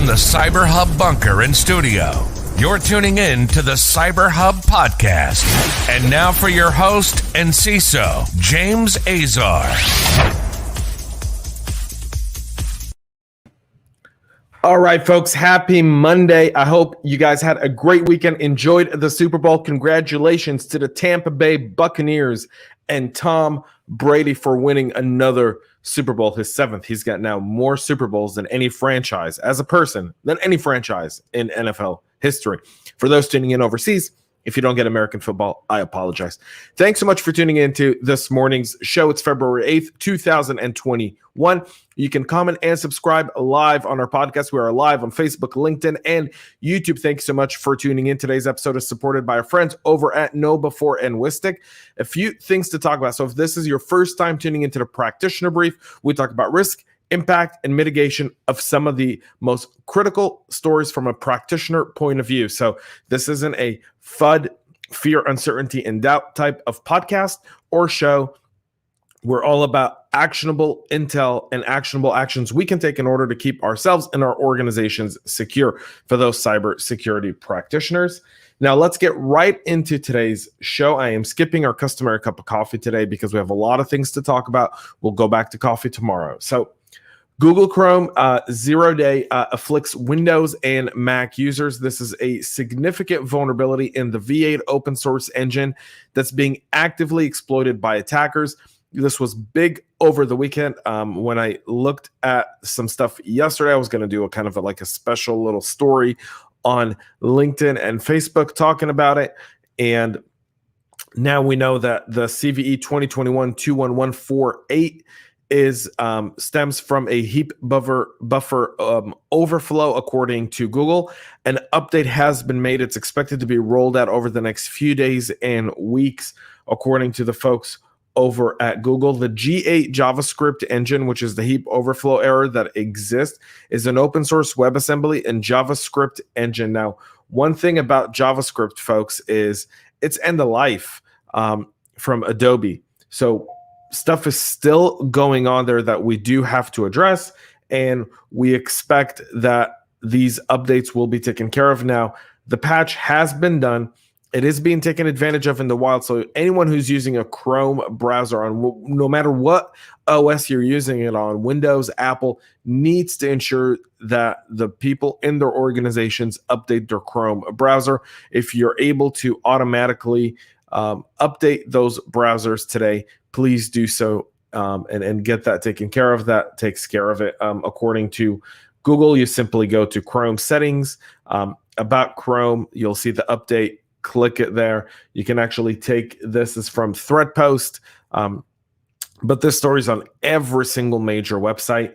from the CyberHub bunker and studio, you're tuning in to the CyberHub podcast. And now for your host and CISO, James Azar. All right, folks, happy Monday. I hope you guys had a great weekend, enjoyed the Super Bowl. Congratulations to the Tampa Bay Buccaneers and Tom Brady for winning another Super Bowl, his seventh. He's got now more Super Bowls than any franchise, as a person, than any franchise in NFL history. For those tuning in overseas, if you don't get American football, I apologize. Thanks so much for tuning in to this morning's show. It's February 8th, 2021. You can comment and subscribe live on our podcast. We are live on Facebook, LinkedIn, and YouTube. Thanks so much for tuning in. Today's episode is supported by our friends over at KnowBe4 and Wistic. A few things to talk about. So if this is your first time tuning into the Practitioner Brief, we talk about risk, impact, and mitigation of some of the most critical stories from a practitioner point of view. So this isn't a FUD, fear, uncertainty, and doubt type of podcast or show. We're all about actionable intel and actionable actions we can take in order to keep ourselves and our organizations secure for those cybersecurity practitioners. Now, let's get right into today's show. I am skipping our customary cup of coffee today because we have a lot of things to talk about. We'll go back to coffee tomorrow. So Google Chrome 0-day afflicts Windows and Mac users. This is a significant vulnerability in the V8 open source engine that's being actively exploited by attackers. This was big over the weekend. When I looked at some stuff yesterday, I was going to do a special little story on LinkedIn and Facebook talking about it. And now we know that the CVE 2021-21148 stems from a heap buffer overflow, according to Google. An update has been made. It's expected to be rolled out over the next few days and weeks, according to the folks over at Google. The G8 JavaScript engine, which is the heap overflow error that exists, is an open source WebAssembly and JavaScript engine. Now, one thing about JavaScript, folks, is it's end of life from Adobe. So stuff is still going on there that we do have to address, and we expect that these updates will be taken care of. Now, the patch has been done. It is being taken advantage of in the wild. So anyone who's using a Chrome browser on, no matter what OS you're using it on, Windows, Apple, needs to ensure that the people in their organizations update their Chrome browser. If you're able to automatically update those browsers today, please do so and get that taken care of. That takes care of it. According to Google, you simply go to Chrome settings, about Chrome, you'll see the update. Click it there. You can actually take this is from Threadpost, but this story is on every single major website.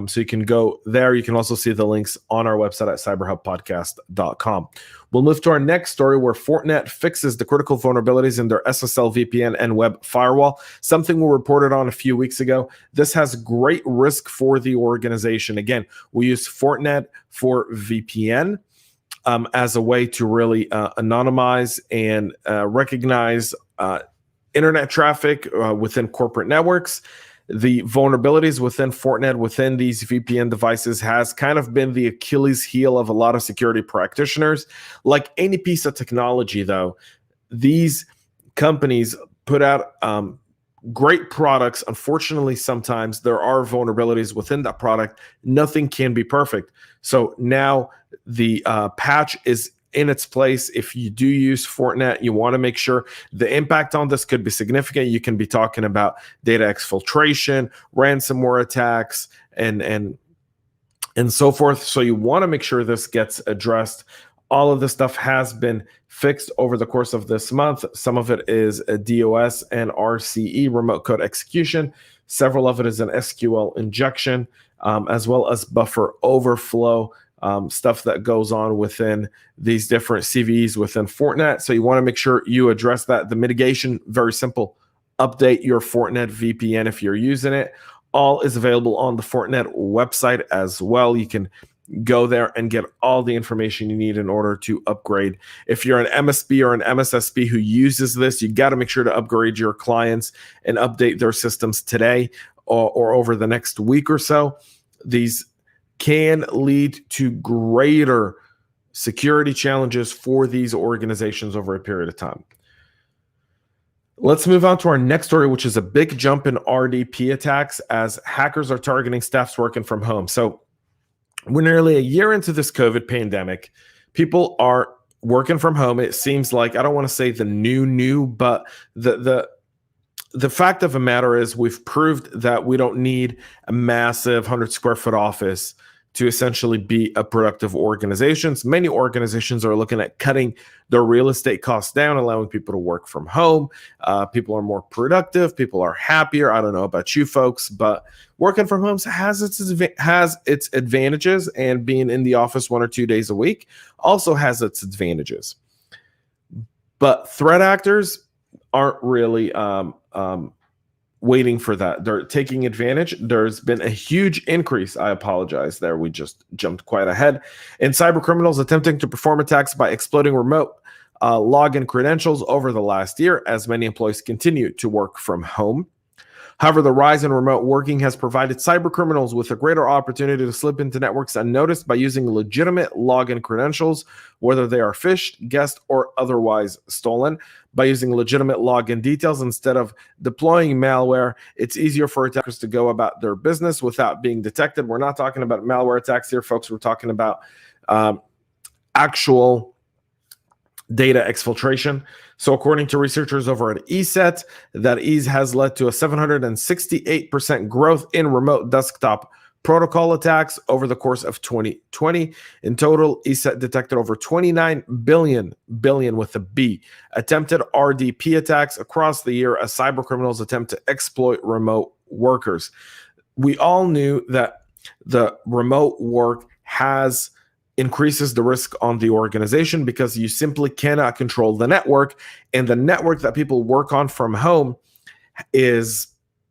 So you can go there. You can also see the links on our website at cyberhubpodcast.com. We'll move to our next story, where Fortinet fixes the critical vulnerabilities in their SSL VPN and web firewall, something we reported on a few weeks ago. This has great risk for the organization. Again, we use Fortinet for VPN as a way to really anonymize and recognize internet traffic within corporate networks. The vulnerabilities within Fortinet, within these VPN devices, has kind of been the Achilles heel of a lot of security practitioners. Like any piece of technology, though, these companies put out great products. Unfortunately, sometimes there are vulnerabilities within that product. Nothing can be perfect. So now the patch is in its place. If you do use Fortinet, you want to make sure the impact on this could be significant. You can be talking about data exfiltration, ransomware attacks, and so forth. So you want to make sure this gets addressed. All of this stuff has been fixed over the course of this month. Some of it is a DOS and RCE, remote code execution. Several of it is an SQL injection, as well as buffer overflow. Stuff that goes on within these different CVEs within Fortinet. So you want to make sure you address that. The mitigation, very simple. Update your Fortinet VPN if you're using it. All is available on the Fortinet website as well. You can go there and get all the information you need in order to upgrade. If you're an MSP or an MSSP who uses this, you got to make sure to upgrade your clients and update their systems today or over the next week or so. These can lead to greater security challenges for these organizations over a period of time. Let's move on to our next story, which is a big jump in RDP attacks as hackers are targeting staffs working from home. So we're nearly a year into this COVID pandemic. People are working from home. It seems like, I don't want to say the new, but the fact of the matter is we've proved that we don't need a massive 100 square foot office to essentially be a productive organization. Many organizations are looking at cutting their real estate costs down, allowing people to work from home. People are more productive. People are happier. I don't know about you folks, but working from home has its advantages, and being in the office 1 or 2 days a week also has its advantages. But threat actors aren't really waiting for that. They're taking advantage. There's been a huge increase. I apologize there. We just jumped quite ahead. In cyber criminals attempting to perform attacks by exploiting remote login credentials over the last year, as many employees continue to work from home. However, the rise in remote working has provided cyber criminals with a greater opportunity to slip into networks unnoticed by using legitimate login credentials, whether they are phished, guessed, or otherwise stolen. By using legitimate login details instead of deploying malware, it's easier for attackers to go about their business without being detected. We're not talking about malware attacks here, folks. We're talking about actual data exfiltration. So according to researchers over at ESET, that ease has led to a 768% growth in remote desktop protocol attacks over the course of 2020. In total, ESET detected over 29 billion with a B attempted RDP attacks across the year as cyber criminals attempt to exploit remote workers. We all knew that the remote work increases the risk on the organization because you simply cannot control the network, and the network that people work on from home is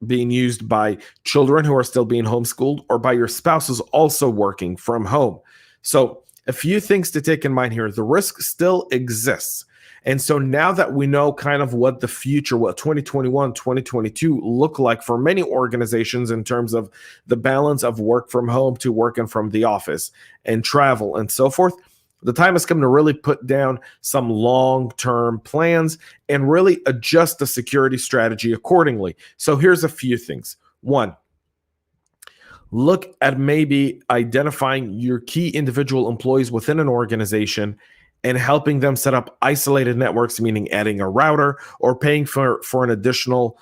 being used by children who are still being homeschooled or by your spouses also working from home. So a few things to take in mind here. The risk still exists. And so now that we know kind of what the future, what 2021, 2022 look like for many organizations in terms of the balance of work from home to working from the office and travel and so forth, the time has come to really put down some long-term plans and really adjust the security strategy accordingly. So here's a few things. One, look at maybe identifying your key individual employees within an organization and helping them set up isolated networks, meaning adding a router or paying for an additional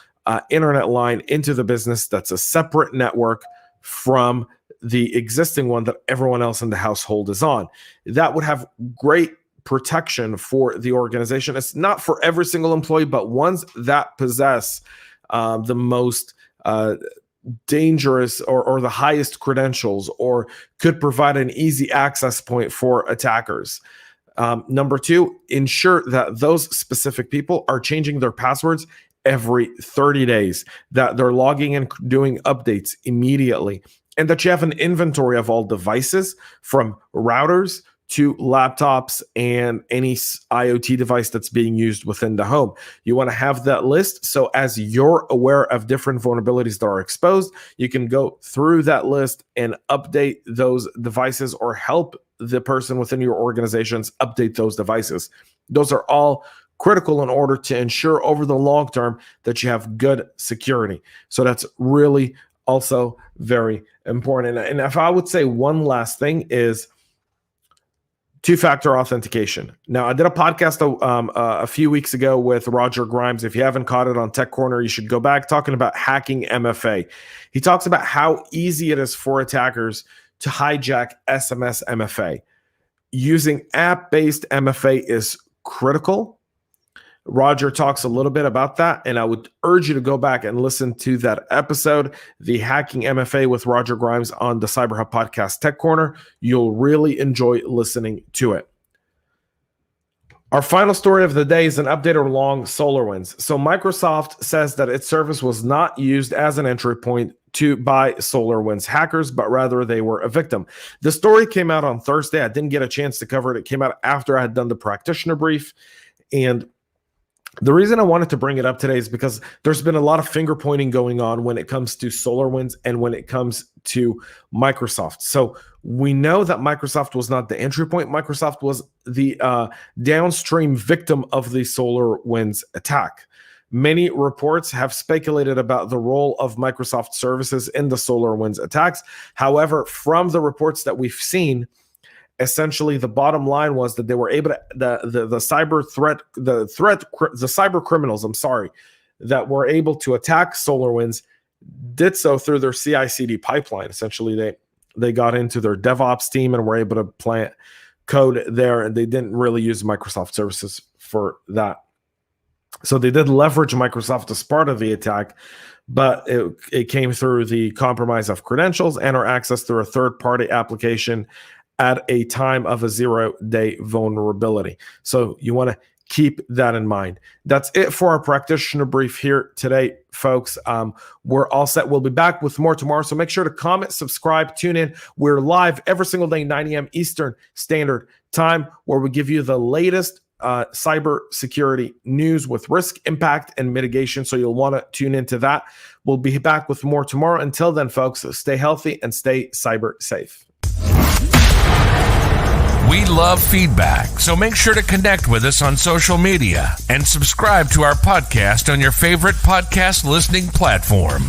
internet line into the business that's a separate network from the existing one that everyone else in the household is on. That would have great protection for the organization. It's not for every single employee, but ones that possess the most dangerous or the highest credentials or could provide an easy access point for attackers. Number two, ensure that those specific people are changing their passwords every 30 days, that they're logging and doing updates immediately, and that you have an inventory of all devices from routers to laptops and any IoT device that's being used within the home. You want to have that list so as you're aware of different vulnerabilities that are exposed, you can go through that list and update those devices or help the person within your organizations update those devices. Those are all critical in order to ensure over the long term that you have good security. So that's really also very important. And if I would say one last thing is two-factor authentication. Now, I did a podcast a few weeks ago with Roger Grimes. If you haven't caught it on Tech Corner, you should go back, talking about hacking MFA. He talks about how easy it is for attackers to hijack SMS MFA. Using app-based MFA is critical. Roger talks a little bit about that, and I would urge you to go back and listen to that episode, the Hacking MFA with Roger Grimes on the CyberHub podcast Tech Corner. You'll really enjoy listening to it. Our final story of the day is an update along SolarWinds. So Microsoft says that its service was not used as an entry point by SolarWinds hackers, but rather they were a victim. The story came out on Thursday. I didn't get a chance to cover it. It came out after I had done the practitioner brief, and The reason I wanted to bring it up today is because there's been a lot of finger pointing going on when it comes to SolarWinds and when it comes to Microsoft. So we know that Microsoft was not the entry point. Microsoft was the downstream victim of the SolarWinds attack. Many reports have speculated about the role of Microsoft services in the SolarWinds attacks. However, from the reports that we've seen, essentially the bottom line was that they were able to the cyber criminals, that were able to attack SolarWinds did so through their CI/CD pipeline. Essentially, they got into their DevOps team and were able to plant code there, and they didn't really use Microsoft services for that. So they did leverage Microsoft as part of the attack, but it came through the compromise of credentials and or access through a third-party application at a time of a 0-day vulnerability. So you want to keep that in mind. That's it for our practitioner brief here today, folks. We're all set. We'll be back with more tomorrow. So make sure to comment, subscribe, tune in. We're live every single day, 9 a.m. Eastern Standard Time, where we give you the latest cybersecurity news with risk, impact, and mitigation. So you'll want to tune into that. We'll be back with more tomorrow. Until then, folks, stay healthy and stay cyber safe. We love feedback, so make sure to connect with us on social media and subscribe to our podcast on your favorite podcast listening platform.